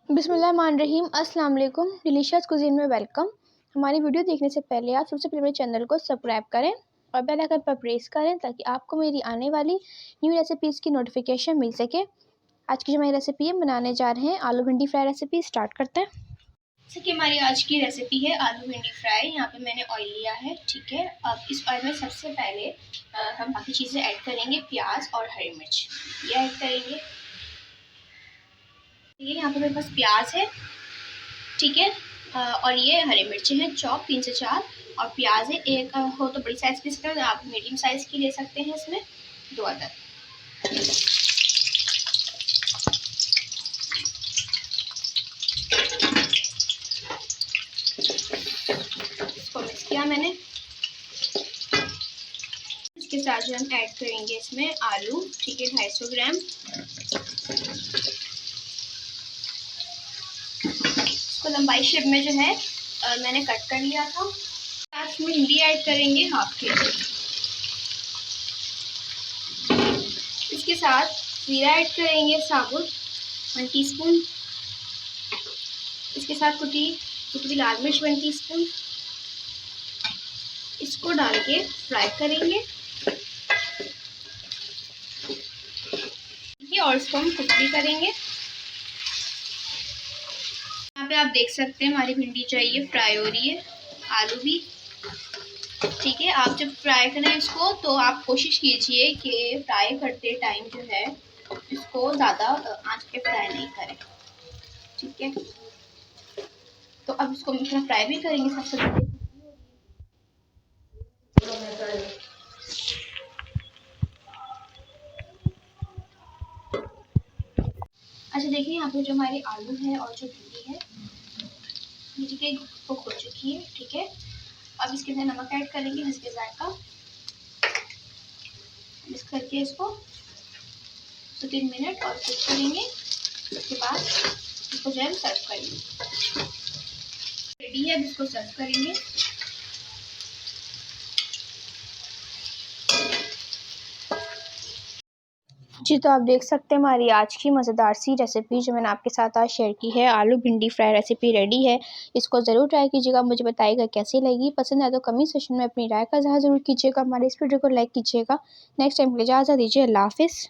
बिस्मिल्लाहिर्रहमानिर्रहीम। अस्सलाम वालेकुम। डिलीशियस कुज़ीन में वेलकम। हमारी वीडियो देखने से पहले आप सबसे पहले मेरे चैनल को सब्सक्राइब करें और बेल आइकन पर प्रेस करें ताकि आपको मेरी आने वाली न्यू रेसिपीज़ की नोटिफिकेशन मिल सके। आज की जो हमारी रेसिपी है बनाने जा रहे हैं आलू भिंडी फ्राई रेसिपी। स्टार्ट करते हैं। जैसे कि हमारी आज की रेसिपी है आलू भिंडी फ्राई। यहाँ पे मैंने ऑयल लिया है, ठीक है। अब इस ऑयल में सबसे पहले हम बाकी चीज़ें ऐड करेंगे, प्याज और हरी मिर्च ये ऐड करेंगे। ये यहाँ पे मेरे पास प्याज है, ठीक है, और ये हरी मिर्ची हैं चॉप 3 से 4, और प्याज है एक, हो तो बड़ी साइज़ की सकते हो, आप मीडियम साइज़ की ले सकते हैं। इसमें 2 अदरक। इसको मिक्स किया मैंने। इसके साथ जो हम ऐड करेंगे इसमें आलू, ठीक है, 250 ग्राम। इसको लंबाई शेप में जो है मैंने कट कर लिया था। साथ में भिंडी ऐड करेंगे हाफ के जी। इसके साथ जीरा ऐड करेंगे साबुत 1 टीस्पून। इसके साथ कुटी लाल मिर्च 1 टीस्पून। इसको डाल के फ्राई करेंगे और इसको हम कुक भी करेंगे। यहाँ पे आप देख सकते हैं हमारी भिंडी चाहिए फ्राई हो रही है, आलू भी, ठीक है। आप जब फ्राई करें इसको तो आप कोशिश कीजिए कि फ्राई करते टाइम जो है इसको ज़्यादा आंच पे फ्राई नहीं करें, ठीक है। तो अब इसको हम फ्राई भी करेंगे। सबसे पहले अच्छा देखिए, यहाँ पे जो हमारे आलू है और जो भिंडी है ये, ठीक है, कुक हो चुकी है, ठीक है। अब इसके अंदर नमक ऐड करेंगे, हल्के जायका, मिक्स करके इसको 2-3 मिनट और कुक करेंगे। उसके बाद इसको जो है सर्व करेंगे। रेडी है, अब इसको सर्व करेंगे। जी तो आप देख सकते हैं हमारी आज की मज़ेदार सी रेसिपी जो मैंने आपके साथ आज शेयर की है, आलू भिंडी फ्राई रेसिपी रेडी है। इसको ज़रूर ट्राई कीजिएगा, मुझे बताइएगा कैसी लगी। पसंद आए तो कमेंट सेक्शन में अपनी राय का इज़हार ज़रूर कीजिएगा। हमारे इस वीडियो को लाइक कीजिएगा। नेक्स्ट टाइम के लिए इजाज़त दीजिए। अल्लाह हाफ़िज़।